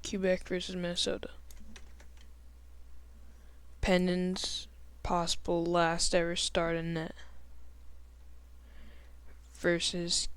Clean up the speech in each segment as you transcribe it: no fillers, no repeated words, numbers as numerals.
Quebec versus Minnesota. Pendon's possible last ever start in net versus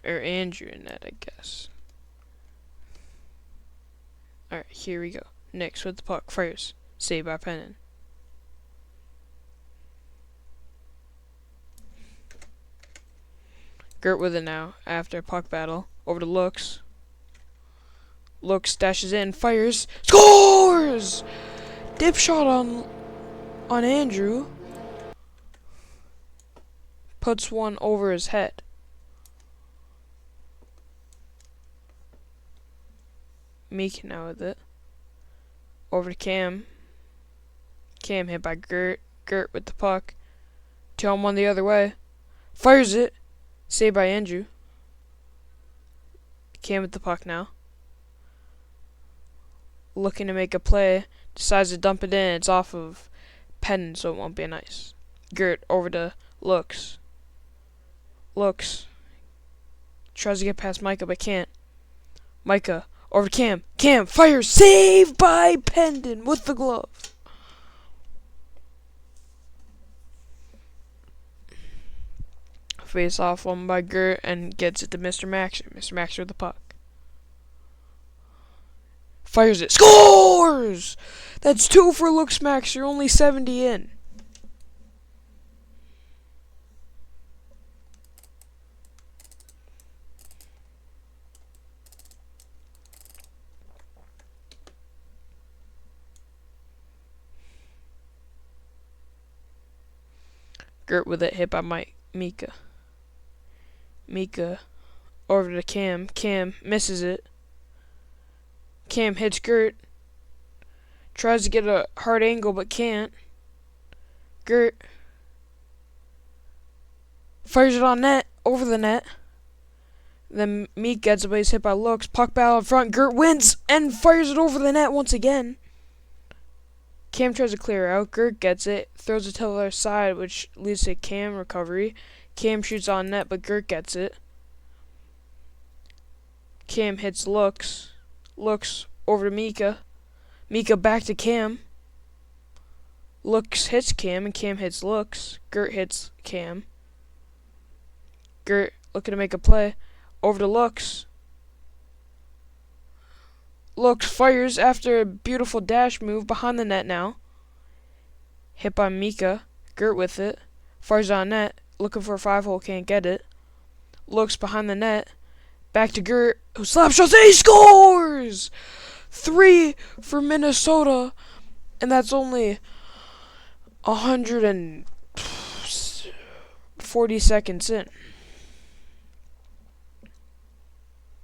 Andrew in net, I guess. Alright, here we go. Nix with the puck. Fires. Saved by Pendon. Gert with it now. After a puck battle. Over to Looks. Looks dashes in. Fires. Scores! Dip shot on Andrew. Puts one over his head. Meek now with it. Over to Cam. Cam hit by Gert. Gert with the puck. 2-on-1 the other way. Fires it. Saved by Andrew. Cam with the puck now. Looking to make a play. Decides to dump it in. It's off of Pendon, so it won't be an ice. Gert over to Looks. Looks. Tries to get past Micah, but can't. Micah over to Cam. Cam fires. Saved by Pendon with the glove. Face off one by Gert and gets it to Mr. Maxer. Mr. Maxer with the puck. Fires it. Scores! That's 2 for Looks Maxer. Only 70 in. Gert with it, hit by Mika. Mika over to Cam. Cam misses it. Cam hits Gert. Tries to get a hard angle but can't. Gert fires it on net. Over the net. Then Meek gets it, but he's hit by Looks. Puck battle in front. Gert wins and fires it over the net once again. Cam tries to clear out. Gert gets it. Throws it to the other side, which leads to Cam recovery. Cam shoots on net, but Gert gets it. Cam hits Looks. Looks over to Mika. Mika back to Cam. Looks hits Cam, and Cam hits Looks. Gert hits Cam. Gert looking to make a play. Over to Looks. Looks fires after a beautiful dash move behind the net now. Hit by Mika. Gert with it. Fires on net. Looking for a 5-hole, can't get it. Looks behind the net. Back to Gert, who slap shots and he scores! 3 for Minnesota, and that's only 140 seconds in.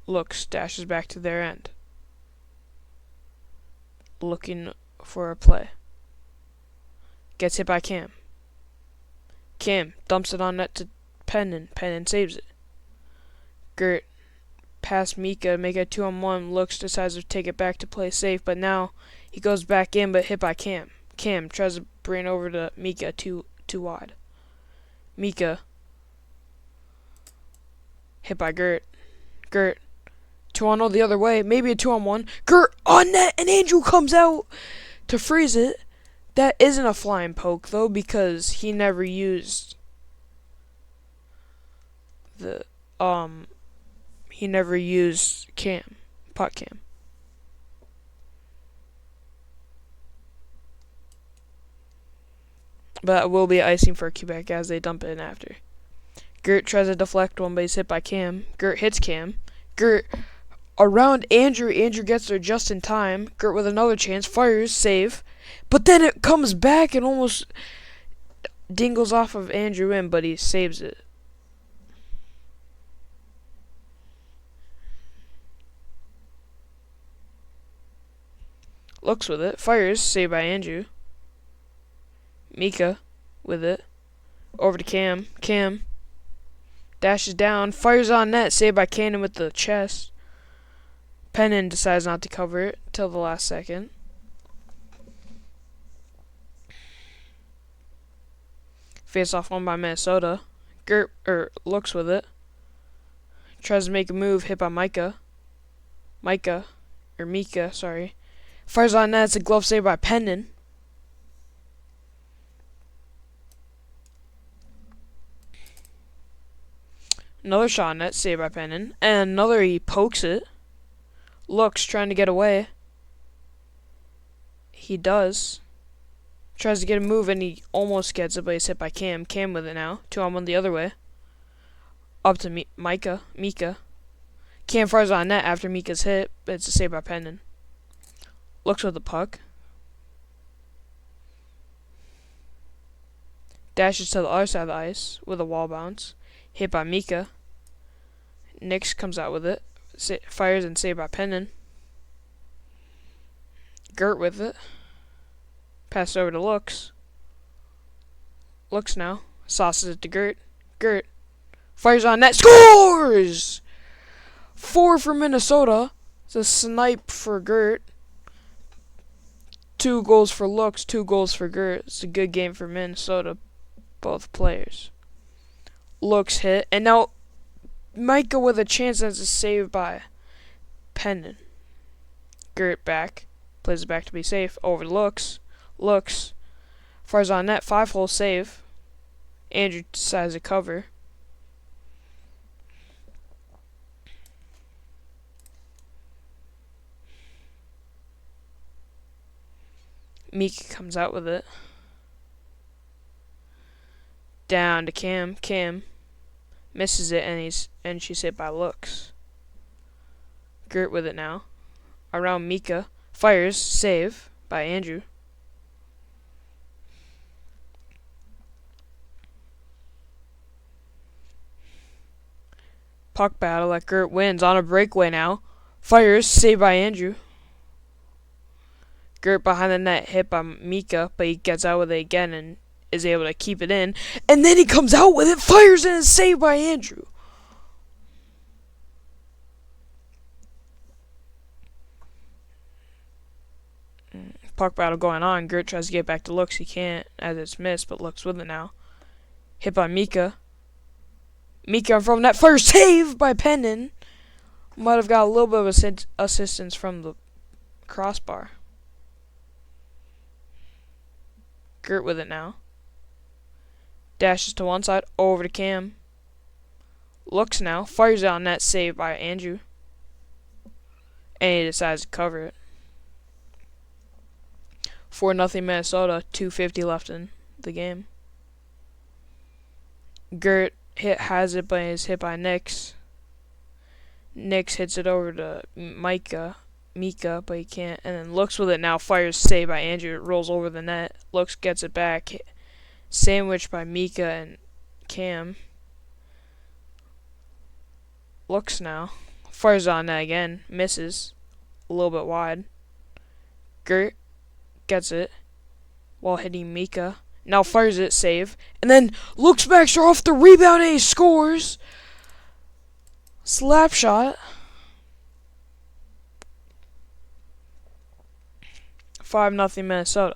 Looks dashes back to their end. Looking for a play. Gets hit by Cam. Cam dumps it on net to Pendon. Pendon saves it. Gert past Mika, make it 2-on-1. Looks decides to take it back to play safe, but now he goes back in, but hit by Cam. Cam tries to bring it over to Mika, too wide. Mika hit by Gert. Gert 2-on-0 the other way, maybe a 2-on-1. Gert on net, and Andrew comes out to freeze it. That isn't a flying poke though, because he never used the puck cam. But it will be icing for Quebec as they dump it in after. Gert tries to deflect one, but he's hit by Cam. Gert hits Cam. Gert around Andrew. Andrew gets there just in time. Gert with another chance. Fires. Save. But then it comes back and almost dingles off of Andrew in, but he saves it. Looks with it. Fires. Saved by Andrew. Mika with it. Over to Cam. Cam dashes down. Fires on net. Saved by Cannon with the chest. Pendon decides not to cover it till the last second. Face off one by Minnesota. Gert Looks with it. Tries to make a move. Hit by Micah. Mika, sorry. Fires on net. It's a glove save by Pendon. Another shot on net, saved by Pendon. And another, he pokes it. Looks, trying to get away. He does. Tries to get a move and he almost gets it, but he's hit by Cam. Cam with it now. 2-on-1 the other way. Up to Mika. Cam fires on net after Mika's hit, but it's a save by Pendon. Looks with the puck. Dashes to the other side of the ice with a wall bounce. Hit by Mika. Nix comes out with it. Fires and saved by Pendon. Gert with it. Passes over to Looks. Looks now. Sauces it to Gert. Gert fires on net. Scores! 4 for Minnesota. It's a snipe for Gert. 2 goals for Looks, 2 goals for Gert. It's a good game for Minnesota, both players. Looks hit, and now Micah with a chance that's a save by Pendon. Gert back, plays it back to be safe, over to Looks. Looks, fires on net, 5-hole save. Andrew decides to cover. Mika comes out with it. Down to Cam. Cam misses it, and she's hit by Looks. Gert with it now. Around Mika. Fires. Save by Andrew. Puck battle that Gert wins on a breakaway now. Fires. Save by Andrew. Gert behind the net, hit by Mika, but he gets out with it again and is able to keep it in. And then he comes out with it, fires, and is saved by Andrew. Puck battle going on. Gert tries to get back to Looks. He can't, as it's missed, but Looks with it now. Hit by Mika. Mika from net, fires, save by Pendon. Might have got a little bit of assistance from the crossbar. Gert with it now. Dashes to one side, over to Cam. Looks now, fires it on net, saved by Andrew. And he decides to cover it. 4-0 Minnesota, 2:50 left in the game. Gert has it, but is hit by Nix. Nix hits it over to Mika, but he can't. And then Looks with it now, fires, saved by Andrew. It rolls over the net. Looks gets it back. Sandwiched by Mika and Cam. Looks now. Fires on net again. Misses. A little bit wide. Gert gets it while hitting Mika. Now fires it, save. And then Looks back off the rebound and he scores. Slap shot. 5-0 Minnesota.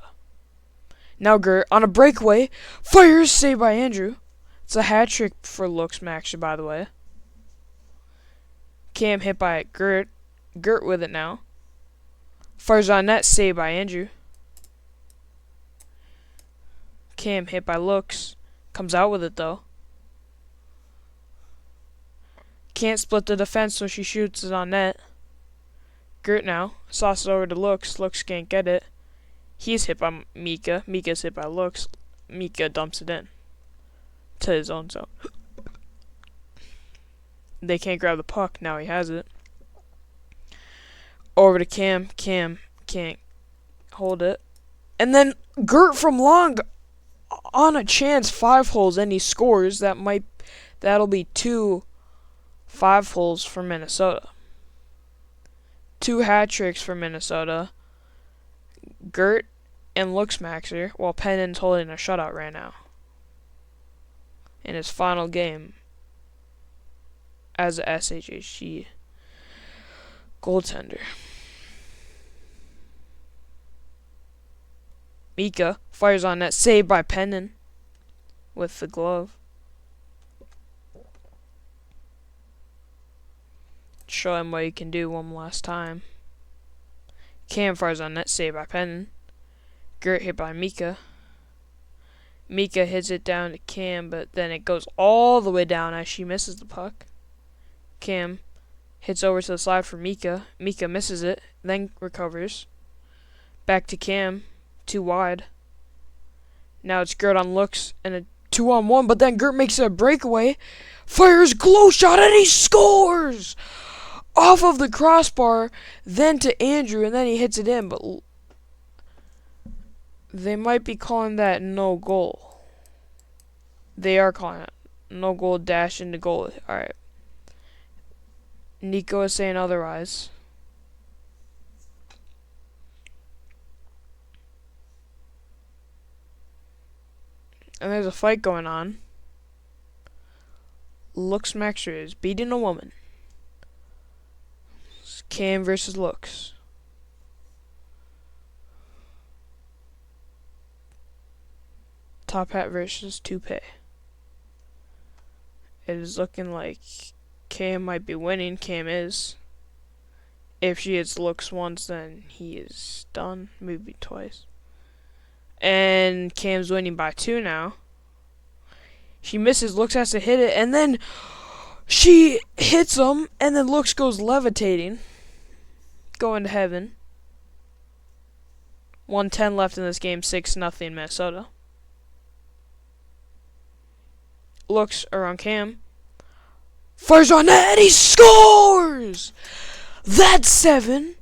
Now Gert on a breakaway. Fires, saved by Andrew. It's a hat trick for Looks actually, by the way. Cam hit by Gert. Gert with it now. Fires on net, saved by Andrew. Cam hit by Looks. Comes out with it though. Can't split the defense, so she shoots it on net. Gert now. Sauces over to Looks. Looks can't get it. He's hit by Mika. Mika's hit by Looks. Mika dumps it in to his own zone. They can't grab the puck. Now he has it. Over to Cam. Cam can't hold it. And then Gert from long on a chance, 5 holes, and he scores. That'll be 2 5-holes for Minnesota. 2 hat tricks for Minnesota. Gert and Looks Maxer, while Pendon's holding a shutout right now. In his final game as a SHHG goaltender. Mika fires on net, saved by Pendon with the glove. Show him what he can do one last time. Cam fires on net, saved by Pennon. Gert hit by Mika. Mika hits it down to Cam, but then it goes all the way down as she misses the puck. Cam hits over to the side for Mika. Mika misses it, then recovers. Back to Cam, too wide. Now it's Gert on looks and a 2-on-1, but then Gert makes a breakaway, fires glow shot, and he scores! Off of the crossbar, then to Andrew, and then he hits it in, but they might be calling that no goal. They are calling it no goal dash into goal. Alright. Nico is saying otherwise. And there's a fight going on. Looks Maxer is beating a woman. It's Cam versus Looks. Top Hat versus Toupee. It is looking like Cam might be winning. Cam is. If she hits Looks once, then he is done. Maybe twice. And Cam's winning by 2 now. She misses, Looks has to hit it, and then she hits him, and then Looks goes levitating. Going to heaven. 1:10 left in this game, 6-0 Minnesota. Looks around Cam. Fires on net, and he scores! That's 7.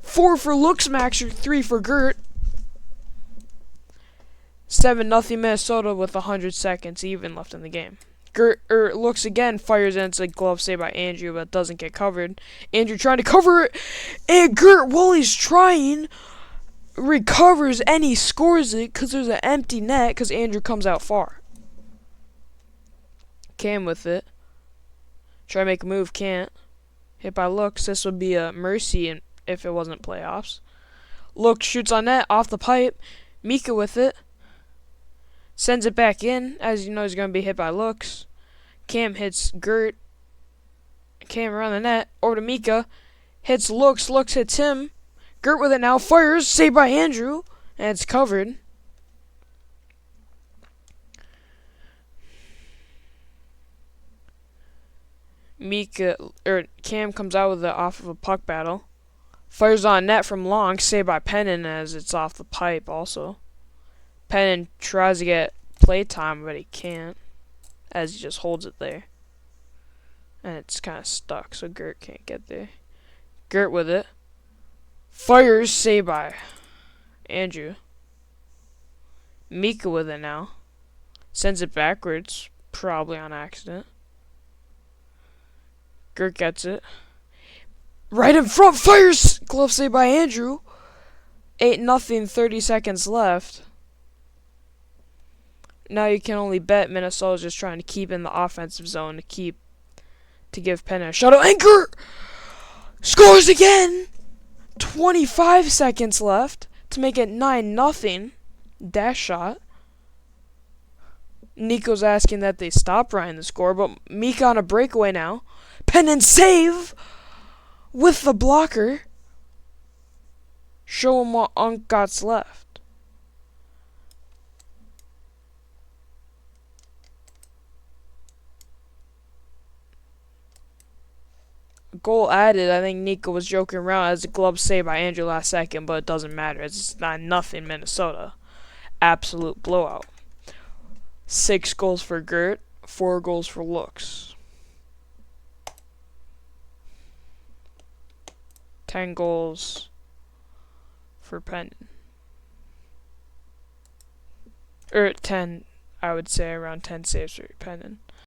4 for Looks Maxer, 3 for Gert. 7-0 Minnesota with 100 seconds even left in the game. Gert Looks again, fires in. It's a glove save by Andrew, but doesn't get covered. Andrew trying to cover it, and Gert, while he's trying, recovers and he scores it because there's an empty net because Andrew comes out far. Cam with it. Try to make a move, can't. Hit by Looks. This would be a mercy if it wasn't playoffs. Looks shoots on net, off the pipe. Mika with it. Sends it back in, as you know he's going to be hit by Looks. Cam hits Gert. Cam around the net, over to Mika. Hits Looks, Looks hits him. Gert with it now, fires, saved by Andrew, and it's covered. Cam comes out with it off of a puck battle. Fires on net from long, saved by Pennon as it's off the pipe also. Pennon tries to get playtime, but he can't, as he just holds it there. And it's kind of stuck, so Gert can't get there. Gert with it. Fires, saved by Andrew. Mika with it now. Sends it backwards, probably on accident. Gert gets it. Right in front, fires! Glove save by Andrew. 8-0, 30 seconds left. Now you can only bet Minnesota's just trying to keep in the offensive zone to give Penn a shutout. And Gert scores again! 25 seconds left to make it 9-0. Dash shot. Nico's asking that they stop Ryan the score, but Mika on a breakaway now. Pennon save with the blocker. Show him what Unk got's left. Goal added. I think Nico was joking around as a glove save by Andrew last second, but it doesn't matter. It's 9-0 Minnesota. Absolute blowout. 6 goals for Gert, 4 goals for Looks. 10 goals for Penn. 10, I would say around 10 saves for Pennon.